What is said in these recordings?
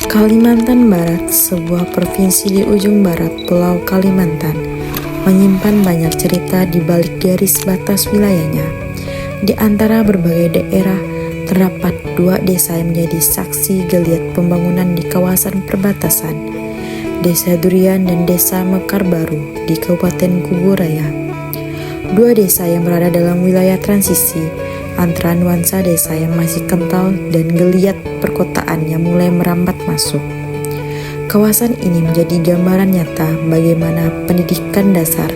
Kalimantan Barat, sebuah provinsi di ujung barat Pulau Kalimantan, menyimpan banyak cerita di balik garis batas wilayahnya. Di antara berbagai daerah, terdapat dua desa yang menjadi saksi geliat pembangunan di kawasan perbatasan, Desa Durian dan Desa Mekar Baru di Kabupaten Kuburaya. Dua desa yang berada dalam wilayah transisi antara nuansa desa yang masih kental dan geliat perkotaan yang mulai merambat masuk. Kawasan ini menjadi gambaran nyata bagaimana pendidikan dasar,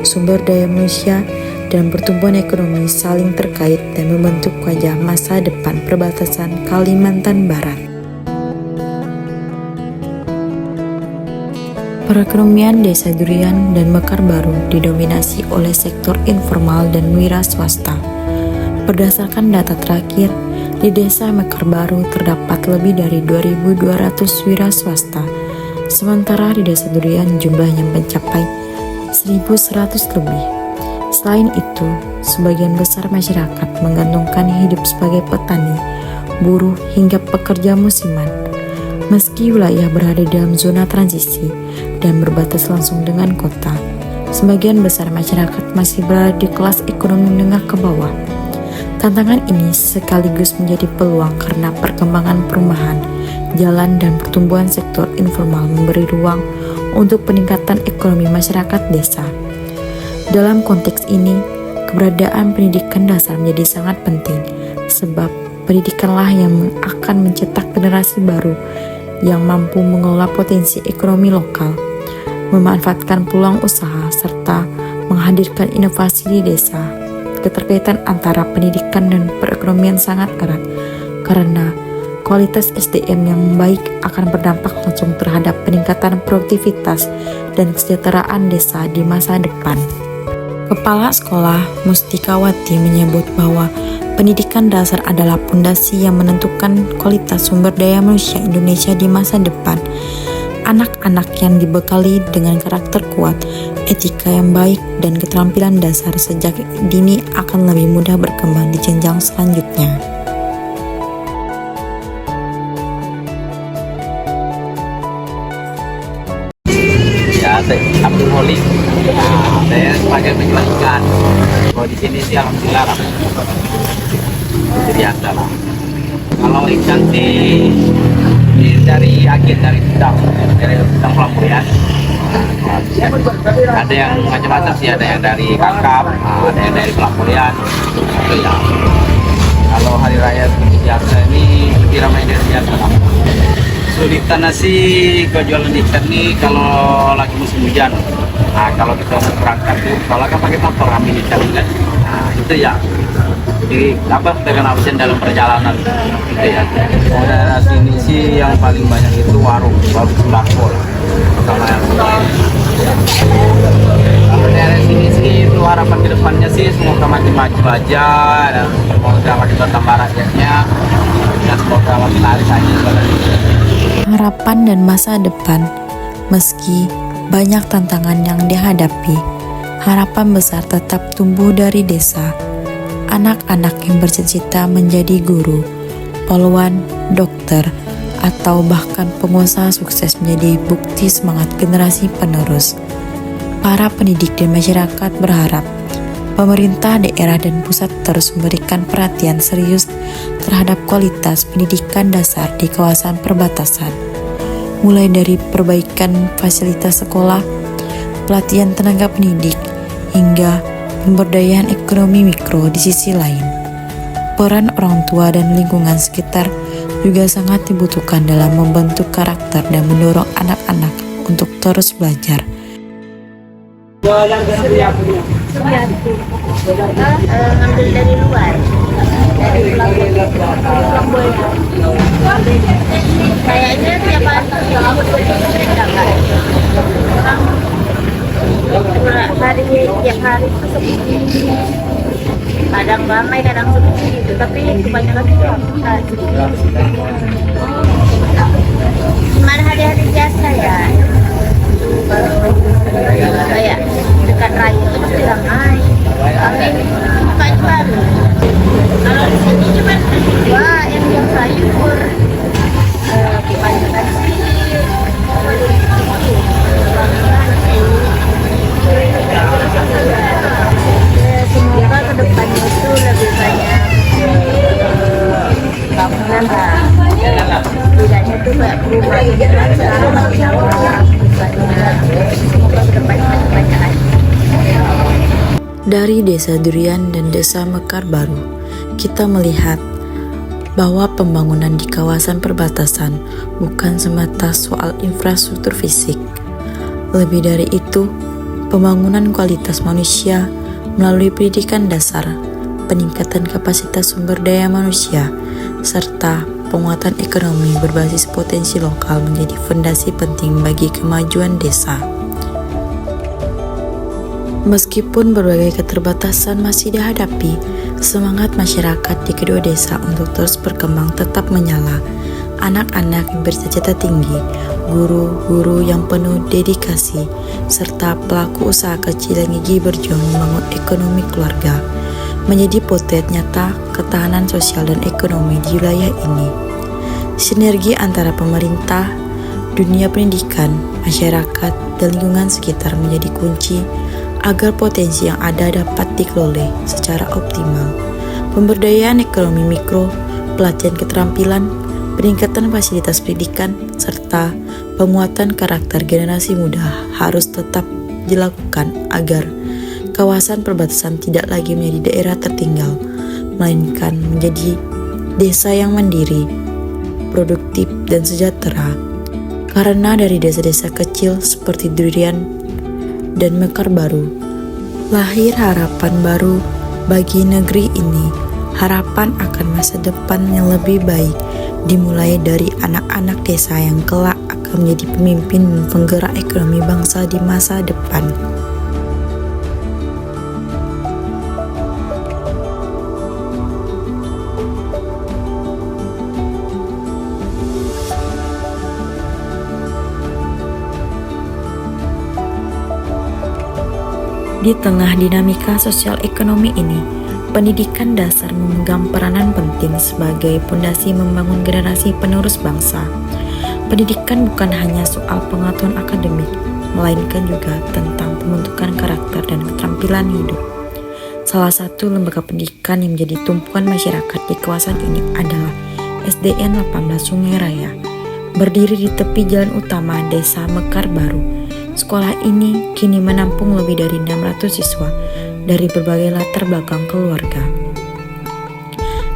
sumber daya manusia, dan pertumbuhan ekonomi saling terkait dan membentuk wajah masa depan perbatasan Kalimantan Barat. Perekonomian Desa Durian dan Mekar Baru didominasi oleh sektor informal dan wira swasta. Berdasarkan data terakhir, di Desa Mekar Baru terdapat lebih dari 2.200 wira swasta, sementara di Desa Durian jumlahnya mencapai 1.100 lebih. Selain itu, sebagian besar masyarakat menggantungkan hidup sebagai petani, buruh, hingga pekerja musiman. Meski wilayah berada dalam zona transisi dan berbatas langsung dengan kota, sebagian besar masyarakat masih berada di kelas ekonomi menengah ke bawah. Tantangan ini sekaligus menjadi peluang karena perkembangan perumahan, jalan, dan pertumbuhan sektor informal memberi ruang untuk peningkatan ekonomi masyarakat desa. Dalam konteks ini, keberadaan pendidikan dasar menjadi sangat penting, sebab pendidikanlah yang akan mencetak generasi baru yang mampu mengelola potensi ekonomi lokal, memanfaatkan peluang usaha, serta menghadirkan inovasi di desa. Keterkaitan antara pendidikan dan perekonomian sangat erat, karena kualitas SDM yang baik akan berdampak langsung terhadap peningkatan produktivitas dan kesejahteraan desa di masa depan. Kepala Sekolah Mustikawati menyebut bahwa pendidikan dasar adalah pondasi yang menentukan kualitas sumber daya manusia Indonesia di masa depan. Anak-anak yang dibekali dengan karakter kuat, etika yang baik, dan keterampilan dasar sejak dini akan lebih mudah berkembang di jenjang selanjutnya. Ya, saya Abdul Holik. Saya sebagai penjual ikan. Kalau di sini sih alhamdulillah jadi ada lah. Kalau ikan dari agen dari Udang Pelabuhan. Ada yang macam-macam sih, ada yang dari kakap, ada yang dari Pelabuhan. Itu ya. Kalau hari raya biasa ini lebih ramai dari biasa. Kesulitan sih kalau jualan ikan nih kalau lagi musim hujan. Nah, kalau kita mau berangkat tuh, kalau kan pakai motor ambil ikan kan. Nah, itu ya. Jadi apa dengan absen dalam perjalanan gitu ya. Oh, daerah sini sih yang paling banyak itu warung sembako lah, sama yang lain. Kalau daerah sini sih itu harapan kedepannya sih semoga makin maju aja, dan semoga makin bertambah rakyatnya, dan semoga makin laris aja. Harapan dan masa depan, meski banyak tantangan yang dihadapi, harapan besar tetap tumbuh dari desa. Anak-anak yang bercita-cita menjadi guru, poluan, dokter, atau bahkan pengusaha sukses menjadi bukti semangat generasi penerus. Para pendidik dan masyarakat berharap pemerintah daerah dan pusat terus memberikan perhatian serius terhadap kualitas pendidikan dasar di kawasan perbatasan, mulai dari perbaikan fasilitas sekolah, pelatihan tenaga pendidik, hingga pemberdayaan ekonomi mikro di sisi lain. Peran orang tua dan lingkungan sekitar juga sangat dibutuhkan dalam membentuk karakter dan mendorong anak-anak untuk terus belajar. Ngambil dari luar, dari Pelabuhan. Kayaknya tiap hari tiap hari itu sepi. Kadang ramai, kadang sepi gitu, tapi kebanyakan itu gimana hari-hari biasa ya. Kayak dekat raya itu pasti ramai, tapi bukan baru. Kalau di sini cuma dua yang sayur, kebanyakan Dari Desa Durian dan Desa Mekar Baru, kita melihat bahwa pembangunan di kawasan perbatasan bukan semata soal infrastruktur fisik. Lebih dari itu, pembangunan kualitas manusia melalui pendidikan dasar, peningkatan kapasitas sumber daya manusia, serta penguatan ekonomi berbasis potensi lokal menjadi fondasi penting bagi kemajuan desa. Meskipun berbagai keterbatasan masih dihadapi, semangat masyarakat di kedua desa untuk terus berkembang tetap menyala. Anak-anak yang bercita-cita tinggi, guru-guru yang penuh dedikasi, serta pelaku usaha kecil yang gigih berjuang membangun ekonomi keluarga, menjadi potret nyata ketahanan sosial dan ekonomi di wilayah ini. Sinergi antara pemerintah, dunia pendidikan, masyarakat, dan lingkungan sekitar menjadi kunci agar potensi yang ada dapat dikelola secara optimal. Pemberdayaan ekonomi mikro, pelatihan keterampilan, peningkatan fasilitas pendidikan, serta penguatan karakter generasi muda harus tetap dilakukan agar kawasan perbatasan tidak lagi menjadi daerah tertinggal, melainkan menjadi desa yang mandiri, produktif, dan sejahtera. Karena dari desa-desa kecil seperti Durian dan Mekar Baru, lahir harapan baru bagi negeri ini. Harapan akan masa depan yang lebih baik dimulai dari anak-anak desa yang kelak akan menjadi pemimpin dan penggerak ekonomi bangsa di masa depan. Di tengah dinamika sosial ekonomi ini, pendidikan dasar memegang peranan penting sebagai pondasi membangun generasi penerus bangsa. Pendidikan bukan hanya soal pengetahuan akademik, melainkan juga tentang pembentukan karakter dan keterampilan hidup. Salah satu lembaga pendidikan yang menjadi tumpuan masyarakat di kawasan ini adalah SDN 18 Sungai Raya, berdiri di tepi jalan utama Desa Mekar Baru. Sekolah ini kini menampung lebih dari 600 siswa dari berbagai latar belakang keluarga.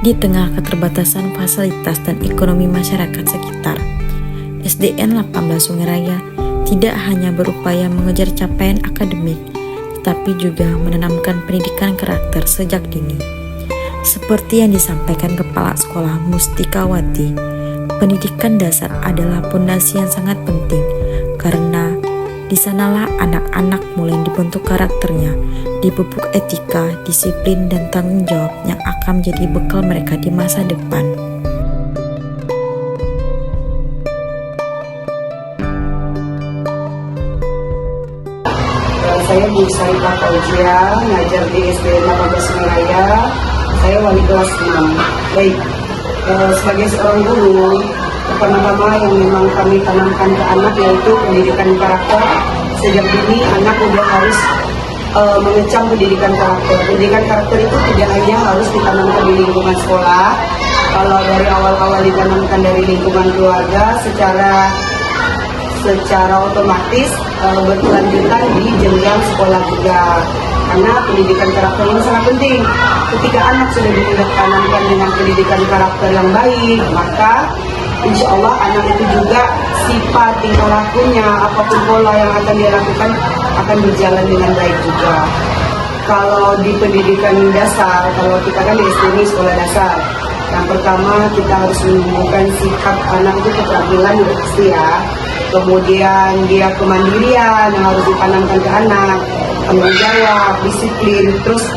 Di tengah keterbatasan fasilitas dan ekonomi masyarakat sekitar, SDN 18 Sungai Raya tidak hanya berupaya mengejar capaian akademik, tetapi juga menanamkan pendidikan karakter sejak dini. Seperti yang disampaikan Kepala Sekolah Mustikawati, pendidikan dasar adalah pondasi yang sangat penting karena di sanalah anak-anak mulai dibentuk karakternya, dipupuk etika, disiplin, dan tanggung jawab yang akan menjadi bekal mereka di masa depan. Saya Bu Sarita Fauzia, ngajar di SDN 18 Sungai Raya. Saya wali kelas 6. Baik, sebagai seorang guru, pertama-tama yang memang kami tanamkan ke anak yaitu pendidikan karakter. Sejak dini anak udah harus mengecam pendidikan karakter. Pendidikan karakter itu tidak hanya harus ditanamkan di lingkungan sekolah. Kalau dari awal-awal ditanamkan dari lingkungan keluarga, secara otomatis berkelanjutan di jenjang sekolah juga. Karena pendidikan karakter ini sangat penting. Ketika anak sudah ditanamkan dengan pendidikan karakter yang baik, maka insya Allah anak itu juga sifat tingkah lakunya, apapun pola yang akan dia lakukan akan berjalan dengan baik juga. Kalau di pendidikan dasar, kalau kita kan di SD ini sekolah dasar, yang pertama kita harus menumbuhkan sikap anak itu keterampilan pasti ya. Kemudian dia kemandirian yang harus ditanamkan ke anak, tanggung jawab, disiplin, terus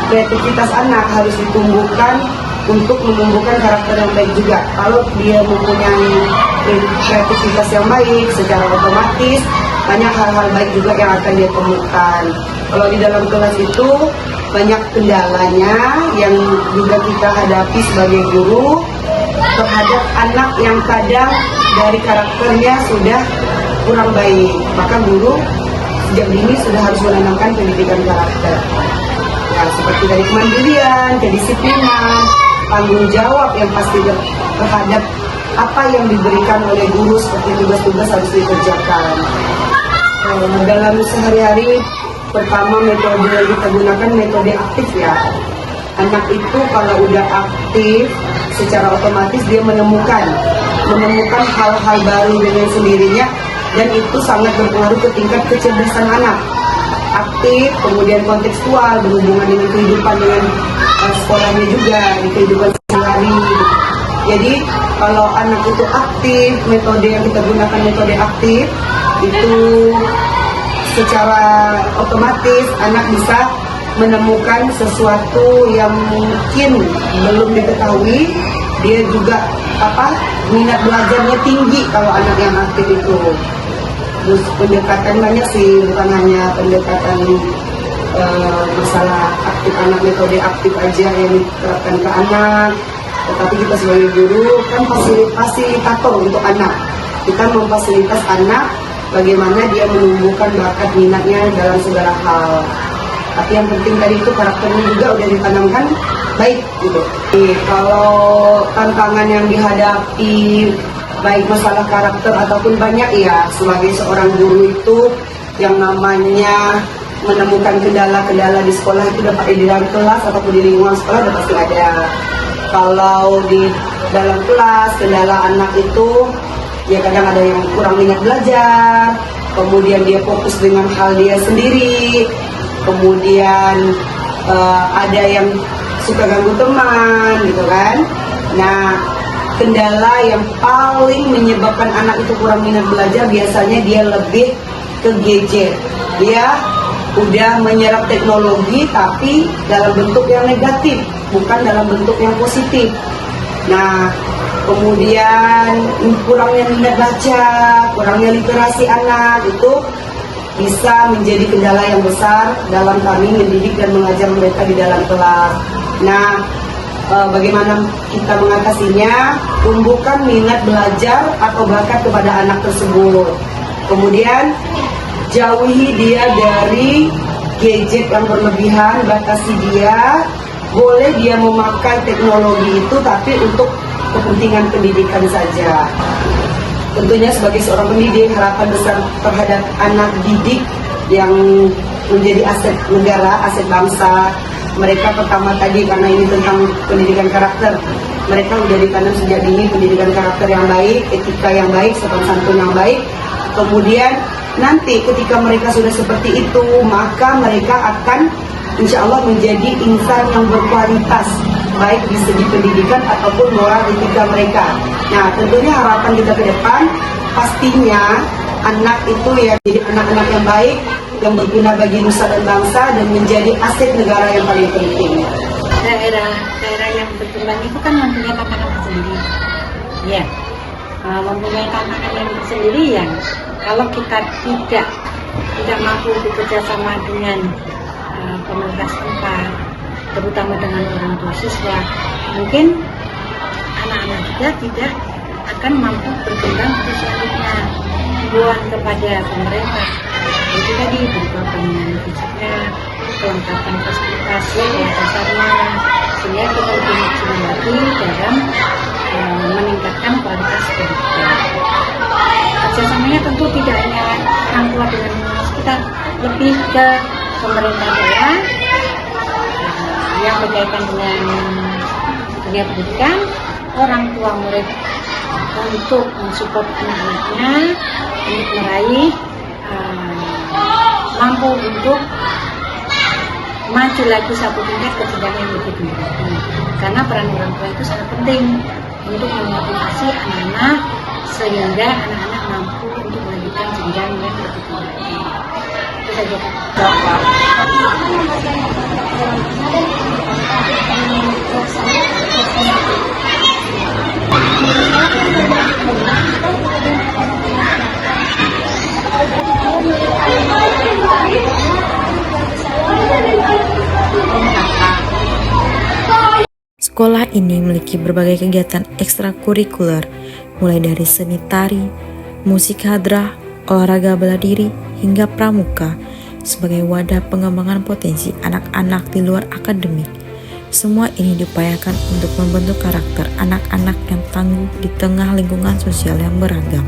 kreativitas anak harus ditumbuhkan untuk menumbuhkan karakter yang baik juga. Kalau dia mempunyai kreativitas yang baik, secara otomatis banyak hal-hal baik juga yang akan dia temukan. Kalau di dalam kelas itu banyak kendalanya yang juga kita hadapi sebagai guru terhadap anak yang kadang dari karakternya sudah kurang baik. Maka guru sejak dini sudah harus menanamkan pendidikan karakter. Ya, seperti dari kemandirian, kedisiplinan, tanggung jawab yang pasti terhadap apa yang diberikan oleh guru, seperti tugas-tugas harus dikerjakan. Dalam sehari-hari pertama metode yang kita gunakan metode aktif ya. Anak itu kalau udah aktif, secara otomatis dia menemukan hal-hal baru dengan sendirinya, dan itu sangat berpengaruh ke tingkat kecerdasan anak. Aktif, kemudian kontekstual, berhubungan dengan kehidupan dengan sekolahnya juga, di kehidupan sehari-hari. Jadi kalau anak itu aktif, metode yang kita gunakan metode aktif, itu secara otomatis anak bisa menemukan sesuatu yang mungkin belum diketahui. Dia juga minat belajarnya tinggi kalau anak yang aktif itu. Terus pendekatan banyak sih, bukan hanya pendekatan masalah aktif anak, metode aktif aja yang diterapkan ke anak, tetapi kita sebagai guru kan fasilitator untuk anak. Kita memfasilitas anak bagaimana dia menumbuhkan bakat minatnya dalam segala hal. Tapi yang penting tadi itu karakternya juga udah ditanamkan baik gitu. Kalau tantangan yang dihadapi baik masalah karakter ataupun banyak ya, sebagai seorang guru itu yang namanya menemukan kendala-kendala di sekolah itu dapat di dalam kelas ataupun di lingkungan sekolah udah pasti ada. Kalau di dalam kelas kendala anak itu ya kadang ada yang kurang minat belajar, kemudian dia fokus dengan hal dia sendiri, kemudian ada yang suka ganggu teman gitu kan. Nah, kendala yang paling menyebabkan anak itu kurang minat belajar biasanya dia lebih ke gadget. Dia udah menyerap teknologi tapi dalam bentuk yang negatif, bukan dalam bentuk yang positif. Nah, kemudian kurangnya minat baca, kurangnya literasi anak itu bisa menjadi kendala yang besar dalam kami mendidik dan mengajar mereka di dalam kelas. Nah, bagaimana kita mengatasinya? Tumbuhkan minat belajar atau bakat kepada anak tersebut. Kemudian jauhi dia dari gadget yang berlebihan, batasi dia. Boleh dia memakai teknologi itu tapi untuk kepentingan pendidikan saja. Tentunya sebagai seorang pendidik, harapan besar terhadap anak didik yang menjadi aset negara, aset bangsa. Mereka pertama tadi, karena ini tentang pendidikan karakter, mereka sudah ditanam sejak dini pendidikan karakter yang baik, etika yang baik, sopan santun yang baik. Kemudian nanti ketika mereka sudah seperti itu, maka mereka akan insya Allah menjadi insan yang berkualitas, baik di segi pendidikan ataupun moral etika mereka. Nah, tentunya harapan kita ke depan, pastinya anak itu ya jadi anak-anak yang baik, yang berguna bagi nusa dan bangsa, dan menjadi aset negara yang paling penting. Daerah yang berkembang itu kan mempunyai tantangan tersendiri. Ya, mempunyai tantangan yang tersendiri ya. Kalau kita tidak mampu bekerja sama dengan pemerintah setempat, terutama dengan orang tua siswa, mungkin anak-anak juga tidak akan mampu berkembang selanjutnya. Himbauan kepada pemerintah itu tadi berupa pembinaan fisiknya, kelengkapan fasilitasi dasarnya, sehingga kita lebih maksimal lagi dalam meningkatkan kualitas pendidikan. Kerjasamanya tentu tidak hanya orang tua dengan kita, lebih ke pemerintah daerah yang berkaitan dengan dunia pendidikan, orang tua murid untuk mensupport anak-anaknya untuk meraih mampu untuk maju lagi satu tingkat ke jenjang yang lebih tinggi. Karena peran orang tua itu sangat penting untuk memotivasi anak-anak sehingga anak-anak mampu untuk melanjutkan jenjang yang lebih tinggi. Itu saja. Sekolah ini memiliki berbagai kegiatan ekstrakurikuler, mulai dari seni tari, musik hadrah, olahraga bela diri, hingga pramuka, sebagai wadah pengembangan potensi anak-anak di luar akademik. Semua ini diupayakan untuk membentuk karakter anak-anak yang tangguh di tengah lingkungan sosial yang beragam.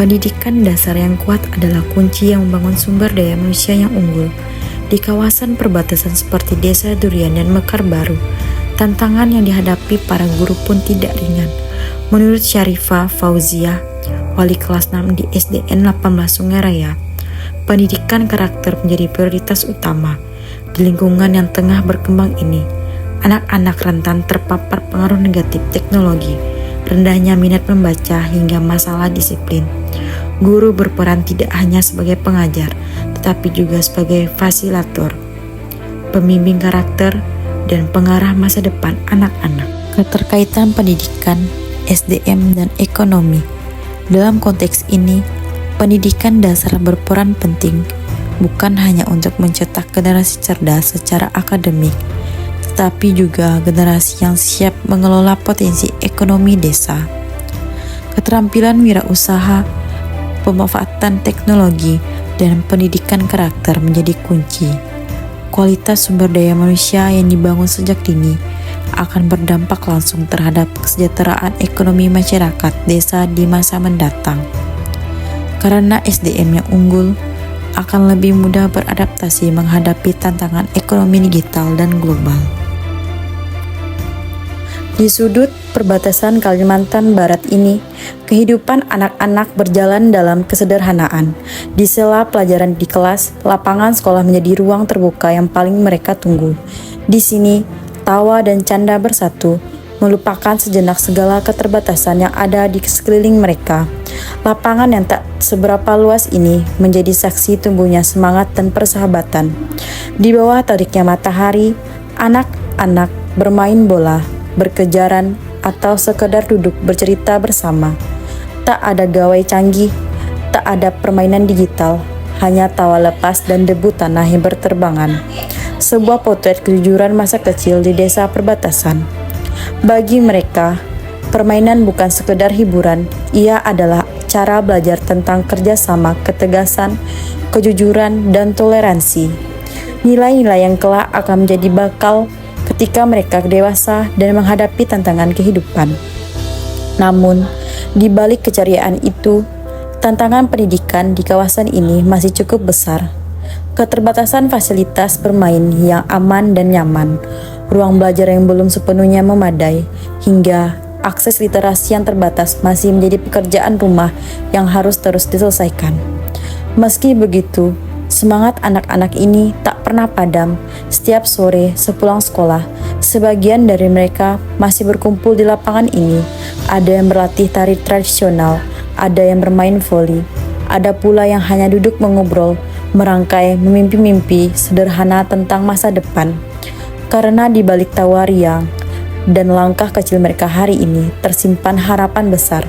Pendidikan dasar yang kuat adalah kunci yang membangun sumber daya manusia yang unggul. Di kawasan perbatasan seperti Desa Durian dan Mekar Baru, tantangan yang dihadapi para guru pun tidak ringan. Menurut Syarifah Fauziah, wali kelas 6 di SDN 18 Sungai Raya, pendidikan karakter menjadi prioritas utama. Di lingkungan yang tengah berkembang ini, anak-anak rentan terpapar pengaruh negatif teknologi, rendahnya minat membaca hingga masalah disiplin. Guru berperan tidak hanya sebagai pengajar, tetapi juga sebagai fasilitator, pembimbing karakter, dan pengarah masa depan anak-anak. Keterkaitan pendidikan, SDM, dan ekonomi. Dalam konteks ini, pendidikan dasar berperan penting, bukan hanya untuk mencetak generasi cerdas secara akademik, tetapi juga generasi yang siap mengelola potensi ekonomi desa. Keterampilan wirausaha, pemanfaatan teknologi, dan pendidikan karakter menjadi kunci. Kualitas sumber daya manusia yang dibangun sejak dini akan berdampak langsung terhadap kesejahteraan ekonomi masyarakat desa di masa mendatang. Karena SDM yang unggul akan lebih mudah beradaptasi menghadapi tantangan ekonomi digital dan global. Di sudut perbatasan Kalimantan Barat ini, kehidupan anak-anak berjalan dalam kesederhanaan. Di sela pelajaran di kelas, lapangan sekolah menjadi ruang terbuka yang paling mereka tunggu. Di sini, tawa dan canda bersatu, melupakan sejenak segala keterbatasan yang ada di sekeliling mereka. Lapangan yang tak seberapa luas ini menjadi saksi tumbuhnya semangat dan persahabatan. Di bawah teriknya matahari, anak-anak bermain bola, berkejaran, atau sekedar duduk bercerita bersama. Tak ada gawai canggih, tak ada permainan digital, hanya tawa lepas dan debu tanah yang berterbangan. Sebuah potret kejujuran masa kecil di desa perbatasan. Bagi mereka, permainan bukan sekedar hiburan, ia adalah cara belajar tentang kerjasama, ketegasan, kejujuran, dan toleransi. Nilai-nilai yang kelak akan menjadi bakal ketika mereka dewasa dan menghadapi tantangan kehidupan. Namun, di balik keceriaan itu, tantangan pendidikan di kawasan ini masih cukup besar. Keterbatasan fasilitas bermain yang aman dan nyaman, ruang belajar yang belum sepenuhnya memadai, hingga akses literasi yang terbatas masih menjadi pekerjaan rumah yang harus terus diselesaikan. Meski begitu, semangat anak-anak ini tak pernah padam. Setiap sore sepulang sekolah, sebagian dari mereka masih berkumpul di lapangan ini. Ada yang berlatih tari tradisional, ada yang bermain voli, ada pula yang hanya duduk mengobrol, merangkai mimpi-mimpi sederhana tentang masa depan. Karena di balik tawa riang dan langkah kecil mereka hari ini tersimpan harapan besar.